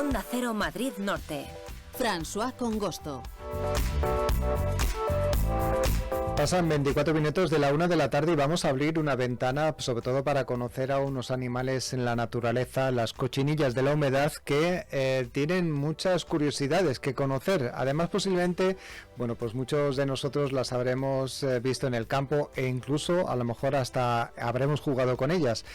Onda Cero Madrid Norte. François Congosto. Pasan 24 minutos de la 1 de la tarde y vamos a abrir una ventana, sobre todo para conocer a unos animales en la naturaleza, las cochinillas de la humedad, que tienen muchas curiosidades que conocer. Además, posiblemente, bueno, pues muchos de nosotros las habremos visto en el campo e incluso a lo mejor hasta habremos jugado con ellas.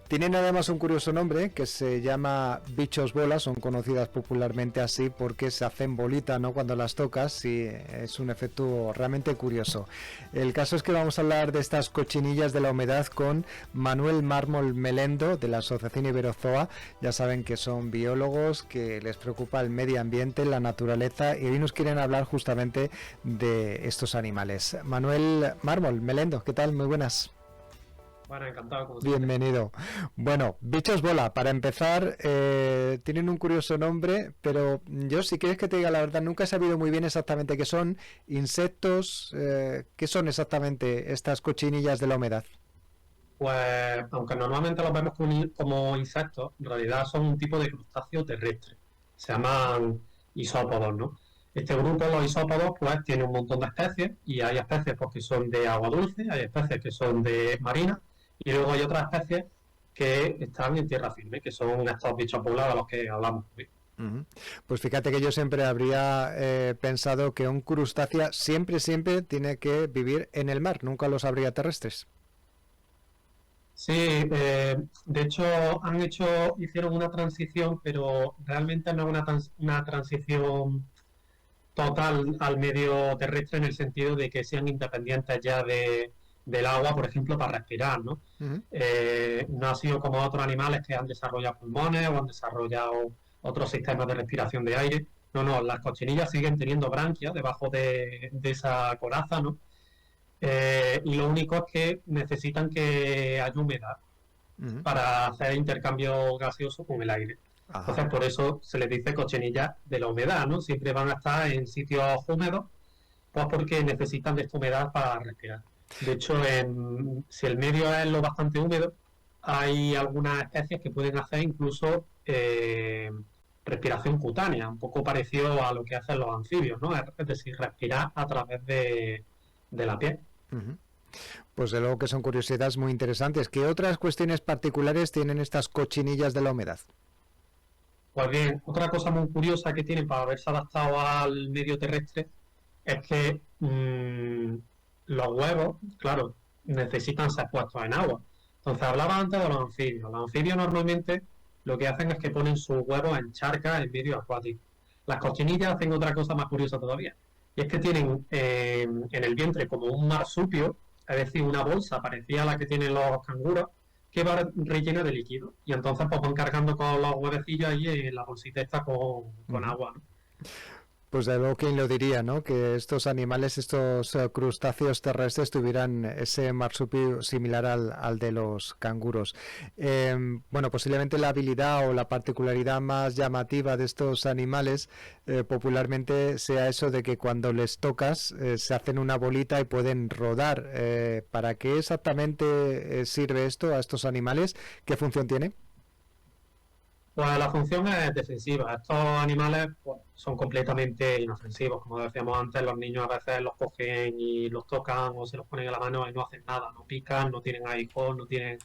Tienen además un curioso nombre que se llama bichos bola, son conocidas popularmente así porque se hacen bolita, ¿no?, cuando las tocas, y es un efecto realmente curioso. El caso es que vamos a hablar de estas cochinillas de la humedad con Manuel Mármol Melendo de la Asociación Iberozoa. Ya saben que son biólogos, que les preocupa el medio ambiente, la naturaleza, y hoy nos quieren hablar justamente de estos animales. Manuel Mármol Melendo, ¿qué tal? Muy buenas. Bueno, encantado. Como Bienvenido. Bueno, bichos bola, para empezar, tienen un curioso nombre, pero yo, si quieres que te diga la verdad, nunca he sabido muy bien exactamente qué son. Insectos, ¿qué son exactamente estas cochinillas de la humedad? Pues, aunque normalmente los vemos como insectos, en realidad son un tipo de crustáceo terrestre. Se llaman isópodos, ¿no? Este grupo, los isópodos, pues tiene un montón de especies, y hay especies pues, que son de agua dulce, hay especies que son de marina, y luego hay otras especies que están en tierra firme, que son estos bichos bola de los que hablamos hoy. Pues fíjate que yo siempre habría pensado que un crustáceo siempre tiene que vivir en el mar, nunca los habría terrestres. Sí, de hecho hicieron una transición, pero realmente no es una transición total al medio terrestre, en el sentido de que sean independientes ya del agua, por ejemplo, para respirar, ¿no? No ha sido como otros animales que han desarrollado pulmones o han desarrollado otros sistemas de respiración de aire. No, las cochinillas siguen teniendo branquias debajo de esa coraza, ¿no? Y lo único es que necesitan que haya humedad para hacer intercambio gaseoso con el aire. Ajá. Entonces, por eso se les dice cochinillas de la humedad, ¿no? Siempre van a estar en sitios húmedos, pues porque necesitan de esta humedad para respirar. De hecho, si el medio es lo bastante húmedo, hay algunas especies que pueden hacer incluso respiración cutánea, un poco parecido a lo que hacen los anfibios, ¿no? Es decir, respirar a través de la piel. Pues de luego que son curiosidades muy interesantes. ¿Qué otras cuestiones particulares tienen estas cochinillas de la humedad? Pues bien, otra cosa muy curiosa que tienen para haberse adaptado al medio terrestre es que los huevos, claro, necesitan ser puestos en agua. Entonces, hablaba antes de los anfibios. Los anfibios normalmente lo que hacen es que ponen sus huevos en charcas en medio acuático. Las cochinillas hacen otra cosa más curiosa todavía, y es que tienen en el vientre como un marsupio, es decir, una bolsa parecida a la que tienen los canguros, que va rellena de líquido, y entonces pues van cargando con los huevecillos ahí en la bolsita esta con agua, ¿no? Pues de luego, ¿quién lo diría, no? Que estos animales, estos crustáceos terrestres tuvieran ese marsupio similar al de los canguros. Bueno, posiblemente la habilidad o la particularidad más llamativa de estos animales popularmente sea eso de que cuando les tocas se hacen una bolita y pueden rodar. ¿Para qué exactamente sirve esto a estos animales? ¿Qué función tiene? Pues la función es defensiva. Estos animales pues, son completamente inofensivos. Como decíamos antes, los niños a veces los cogen y los tocan o se los ponen en la mano y no hacen nada, no pican, no tienen aguijón, no tienen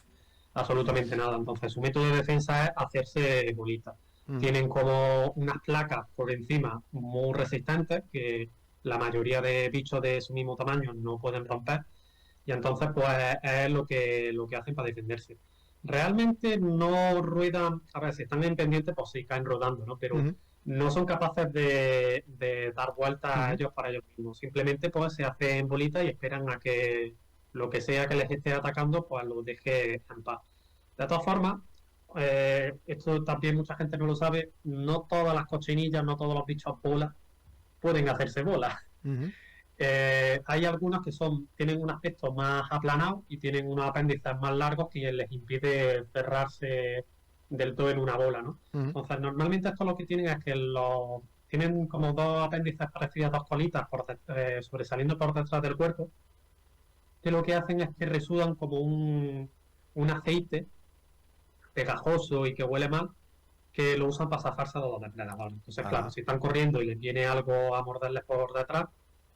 absolutamente nada. Entonces su método de defensa es hacerse bolitas. Tienen como unas placas por encima muy resistentes que la mayoría de bichos de su mismo tamaño no pueden romper, y entonces pues es lo que hacen para defenderse. Realmente no ruedan, a ver, si están en pendiente, pues sí caen rodando, ¿no? Pero no son capaces de dar vueltas a ellos para ellos mismos. Simplemente pues se hacen bolitas y esperan a que lo que sea que les esté atacando, pues los deje en paz. De todas formas, esto también mucha gente no lo sabe, no todas las cochinillas, no todos los bichos bola pueden hacerse bolas. Hay algunos que tienen un aspecto más aplanado y tienen unos apéndices más largos que les impide cerrarse del todo en una bola, ¿no? Entonces, normalmente esto lo que tienen es que tienen como dos apéndices parecidos a dos colitas sobresaliendo por detrás del cuerpo, que lo que hacen es que resudan como un aceite pegajoso y que huele mal, que lo usan para zafarse de los depredadores. Entonces, claro, Ah, si están corriendo y les viene algo a morderles por detrás,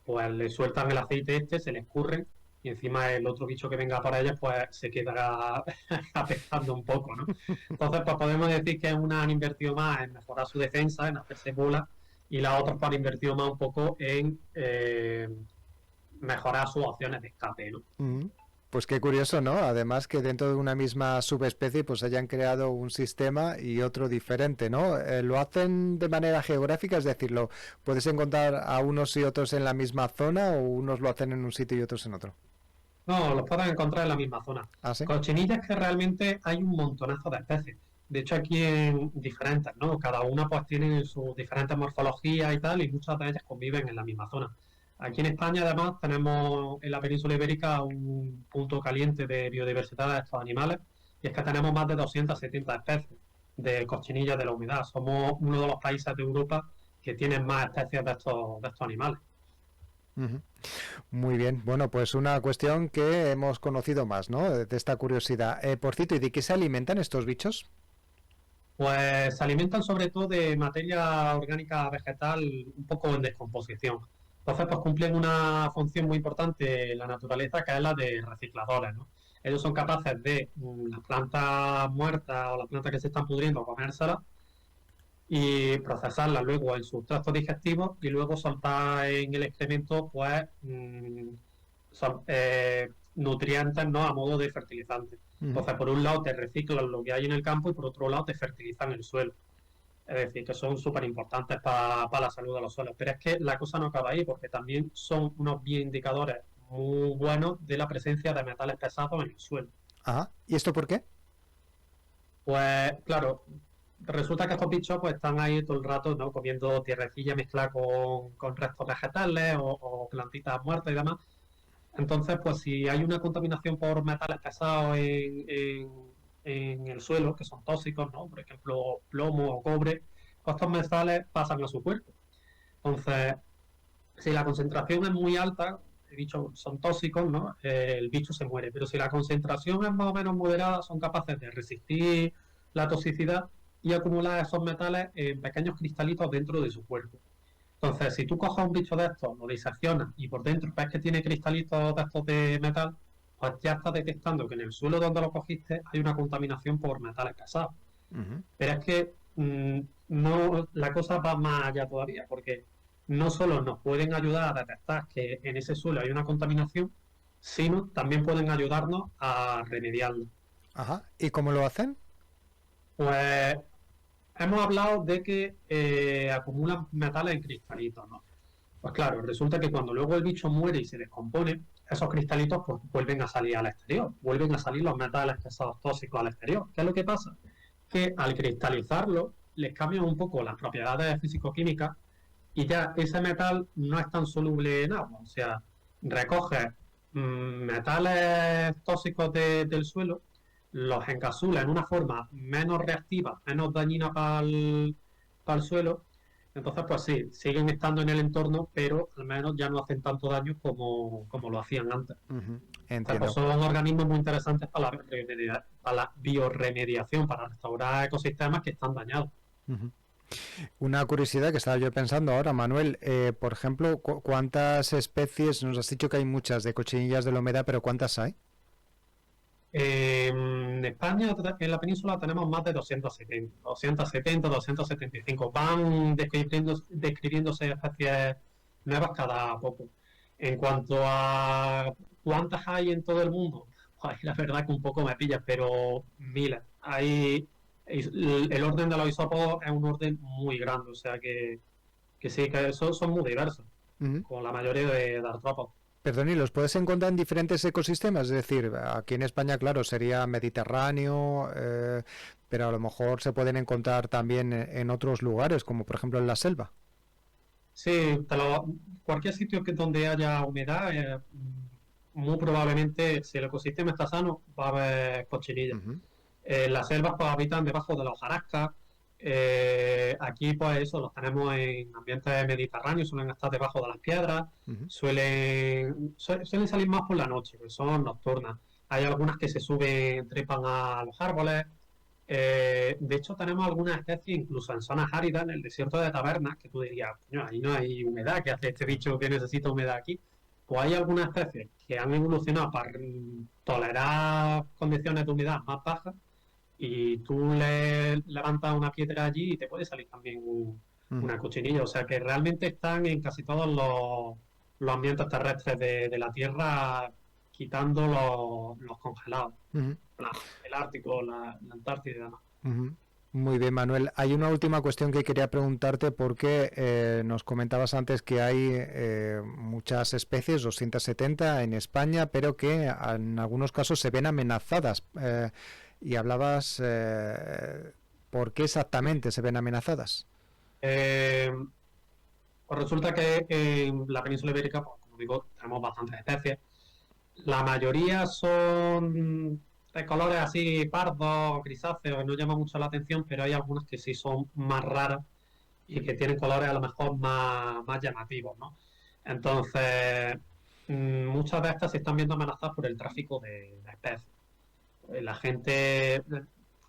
pues le sueltan el aceite este, se les escurren y encima el otro bicho que venga para ellas, pues se quedará apestando un poco, ¿no? Entonces, pues podemos decir que unas han invertido más en mejorar su defensa, en hacerse bola, y las otras pues, han invertido más un poco en mejorar sus opciones de escape, ¿no? mm. Pues qué curioso, ¿no? Además que dentro de una misma subespecie pues hayan creado un sistema y otro diferente, ¿no? Lo hacen de manera geográfica, es decir, lo puedes encontrar a unos y otros en la misma zona o unos lo hacen en un sitio y otros en otro. No, los pueden encontrar en la misma zona. ¿Ah, sí? Cochinillas que realmente hay un montonazo de especies. De hecho, aquí en diferentes, ¿no? Cada una pues tiene sus diferentes morfologías y tal, y muchas de ellas conviven en la misma zona. Aquí en España, además, tenemos en la península ibérica un punto caliente de biodiversidad de estos animales, y es que tenemos más de 270 especies de cochinillas de la humedad. Somos uno de los países de Europa que tienen más especies de estos animales. Ujú. Muy bien. Bueno, pues una cuestión que hemos conocido más, ¿no? De esta curiosidad. Por cierto, ¿y de qué se alimentan estos bichos? Pues se alimentan sobre todo de materia orgánica vegetal un poco en descomposición. Entonces, pues cumplen una función muy importante en la naturaleza, que es la de recicladores, ¿no? Ellos son capaces de las plantas muertas o las plantas que se están pudriendo, comérselas y procesarlas luego en sus tractos digestivos y luego soltar en el excremento, pues, nutrientes, ¿no? A modo de fertilizante. Ujú. Entonces, por un lado te reciclan lo que hay en el campo y por otro lado te fertilizan el suelo. Es decir, que son súper importantes para la salud de los suelos. Pero es que la cosa no acaba ahí, porque también son unos bioindicadores muy buenos de la presencia de metales pesados en el suelo. Ajá. ¿Y esto por qué? Pues claro, resulta que estos bichos pues están ahí todo el rato, ¿no? Comiendo tierrecilla mezclada con restos vegetales o plantitas muertas y demás. Entonces, pues si hay una contaminación por metales pesados en el suelo, que son tóxicos, ¿no? Por ejemplo, plomo o cobre, pues estos metales pasan a su cuerpo. Entonces, si la concentración es muy alta, he dicho, son tóxicos, ¿no? El bicho se muere. Pero si la concentración es más o menos moderada, son capaces de resistir la toxicidad y acumular esos metales en pequeños cristalitos dentro de su cuerpo. Entonces, si tú coges un bicho de estos, lo diseccionas y por dentro ves que tiene cristalitos de estos de metal, pues ya estás detectando que en el suelo donde lo cogiste hay una contaminación por metales pesados. Ujú. Pero es que no, la cosa va más allá todavía, porque no solo nos pueden ayudar a detectar que en ese suelo hay una contaminación, sino también pueden ayudarnos a remediarlo. Ajá. ¿Y cómo lo hacen? Pues hemos hablado de que acumulan metales en cristalitos, ¿no? Pues claro, resulta que cuando luego el bicho muere y se descompone, esos cristalitos pues, vuelven a salir al exterior, vuelven a salir los metales pesados tóxicos al exterior. ¿Qué es lo que pasa? Que al cristalizarlo les cambian un poco las propiedades físico-químicas y ya ese metal no es tan soluble en agua. O sea, recoge metales tóxicos del suelo, los encapsula en una forma menos reactiva, menos dañina para el suelo. Entonces, pues sí, siguen estando en el entorno, pero al menos ya no hacen tanto daño como lo hacían antes. Ujú. O sea, pues Entiendo. son organismos muy interesantes para la bioremediación, para restaurar ecosistemas que están dañados. Ujú. Una curiosidad que estaba yo pensando ahora, Manuel, por ejemplo, ¿cuántas especies? Nos has dicho que hay muchas de cochinillas de la humedad, pero ¿cuántas hay? En España, en la península, tenemos más de 275. Van describiéndose especies nuevas cada poco. En cuanto a cuántas hay en todo el mundo, pues la verdad que un poco me pillas, pero miles. El orden de los isópos es un orden muy grande, o sea que sí, que son muy diversos, Ujú. como la mayoría de artrópodos. Perdón, ¿y los puedes encontrar en diferentes ecosistemas? Es decir, aquí en España, claro, sería Mediterráneo, pero a lo mejor se pueden encontrar también en otros lugares, como por ejemplo en la selva. Sí, cualquier sitio donde haya humedad, muy probablemente, si el ecosistema está sano, va a haber cochinillas. Ujú, Las selvas pues habitan debajo de la hojarasca. Aquí pues eso, los tenemos en ambientes mediterráneos, suelen estar debajo de las piedras, ujú. suelen salir más por la noche, porque son nocturnas. Hay algunas que se suben, trepan a los árboles, De hecho, tenemos algunas especies incluso en zonas áridas, en el desierto de Tabernas, que tú dirías, "Coño, ahí no hay humedad, ¿qué hace este bicho que necesita humedad aquí?". Pues hay algunas especies que han evolucionado para tolerar condiciones de humedad más bajas y tú le levantas una piedra allí y te puede salir también Ujú, una cochinilla. O sea que realmente están en casi todos los ambientes terrestres de la Tierra, quitando los congelados, ujú, el Ártico, la Antártida y demás. ujú. Muy bien, Manuel. Hay una última cuestión que quería preguntarte porque nos comentabas antes que hay muchas especies, 270 en España, pero que en algunos casos se ven amenazadas. Y hablabas, ¿por qué exactamente se ven amenazadas? Eh, pues resulta que en la península ibérica, pues, como digo, tenemos bastantes especies. La mayoría son de colores así pardos, grisáceos, que no llaman mucho la atención, pero hay algunas que sí son más raras y que tienen colores a lo mejor más llamativos, ¿no? Entonces, muchas de estas se están viendo amenazadas por el tráfico de especies. La gente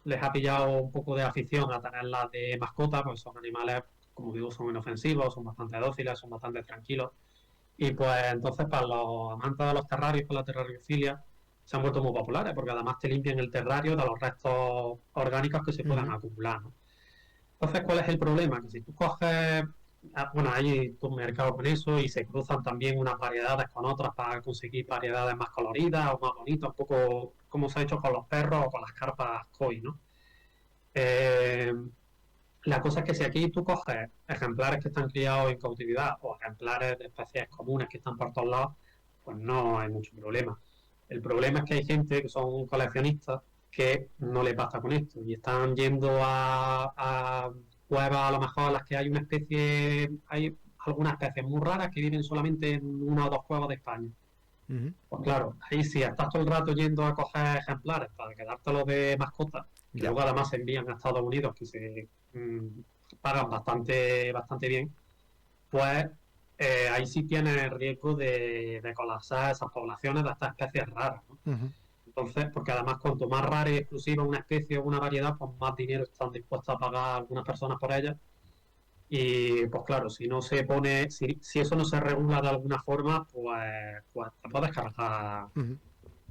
les ha pillado un poco de afición a tenerlas de mascota, pues son animales, como digo, son inofensivos, son bastante dóciles, son bastante tranquilos. Y pues entonces para los amantes de los terrarios con la terrariofilia se han vuelto muy populares porque además te limpian el terrario de los restos orgánicos que se puedan Ujú, acumular, ¿no? Entonces, ¿cuál es el problema? Que si tú coges, bueno, hay todo un mercado con eso y se cruzan también unas variedades con otras para conseguir variedades más coloridas o más bonitas, un poco como se ha hecho con los perros o con las carpas koi, ¿no? Eh, la cosa es que si aquí tú coges ejemplares que están criados en cautividad o ejemplares de especies comunes que están por todos lados, pues no hay mucho problema. El problema es que hay gente que son coleccionistas que no les basta con esto y están yendo a cuevas a lo mejor a las que hay una especie, hay algunas especies muy raras que viven solamente en una o dos cuevas de España. ujú. Pues claro, ahí si estás todo el rato yendo a coger ejemplares para quedártelos de mascota, que Ya. luego además se envían a Estados Unidos, que se pagan bastante bien, pues ahí sí tienes el riesgo de colapsar esas poblaciones de estas especies raras, ¿no? Ujú. Entonces, porque además cuanto más rara y exclusiva una especie o una variedad, pues más dinero están dispuestas a pagar algunas personas por ella. Y pues claro, si no se pone, si eso no se regula de alguna forma, pues te puedes cargar Ujú,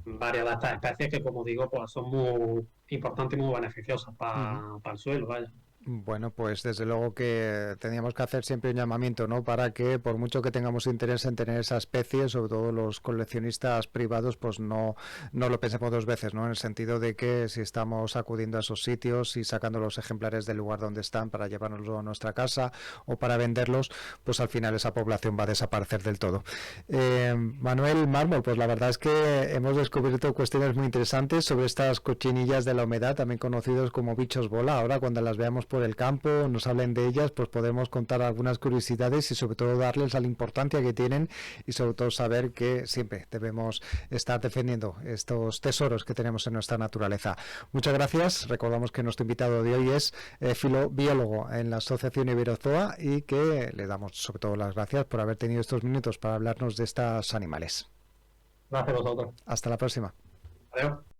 varias de estas especies que, como digo, pues son muy importantes y muy beneficiosas ujú. para el suelo, vaya. Bueno, pues desde luego que teníamos que hacer siempre un llamamiento, ¿no? Para que por mucho que tengamos interés en tener esa especie, sobre todo los coleccionistas privados, pues no lo pensemos dos veces, ¿no? En el sentido de que si estamos acudiendo a esos sitios y sacando los ejemplares del lugar donde están para llevárnoslo a nuestra casa o para venderlos, pues al final esa población va a desaparecer del todo. Manuel Mármol, pues la verdad es que hemos descubierto cuestiones muy interesantes sobre estas cochinillas de la humedad, también conocidos como bichos bola. Ahora cuando las veamos por el campo, nos hablen de ellas, pues podemos contar algunas curiosidades y sobre todo darles la importancia que tienen y sobre todo saber que siempre debemos estar defendiendo estos tesoros que tenemos en nuestra naturaleza. Muchas gracias. Recordamos que nuestro invitado de hoy es biólogo en la Asociación Iberozoa y que le damos sobre todo las gracias por haber tenido estos minutos para hablarnos de estos animales. Gracias a vosotros. Hasta la próxima. Adiós.